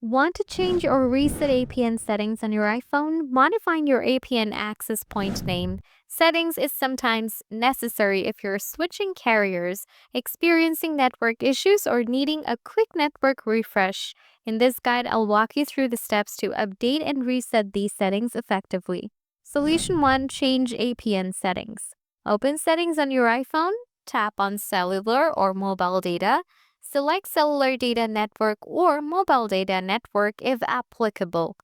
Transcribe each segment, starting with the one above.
Want to change or reset APN settings on your iPhone? Modifying your APN access point name settings is sometimes necessary if you're switching carriers, experiencing network issues, or needing a quick network refresh. In this guide, I'll walk you through the steps to update and reset these settings effectively. Solution 1. Change APN settings. Open Settings on your iPhone, tap on Cellular or Mobile Data. Select Cellular Data Network or Mobile Data Network if applicable.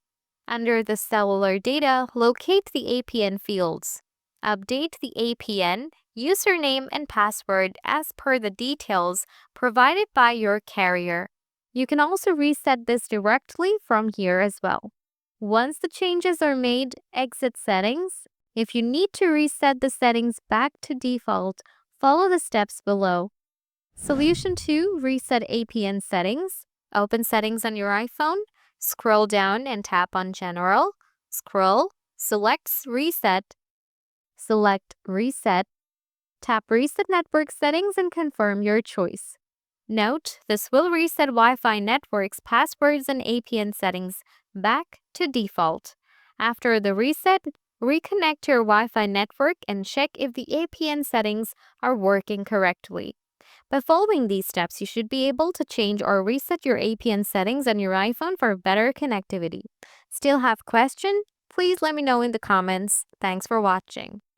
Under the Cellular Data, locate the APN fields. Update the APN, username, and password as per the details provided by your carrier. You can also reset this directly from here as well. Once the changes are made, exit Settings. If you need to reset the settings back to default, follow the steps below. Solution 2. Reset APN settings. Open Settings on your iPhone. Scroll down and tap on General. Scroll. Select Reset. Select Reset. Tap Reset Network Settings and confirm your choice. Note, this will reset Wi-Fi networks, passwords, and APN settings back to default. After the reset, reconnect your Wi-Fi network and check if the APN settings are working correctly. By following these steps, you should be able to change or reset your APN settings on your iPhone for better connectivity. Still have questions? Please let me know in the comments. Thanks for watching.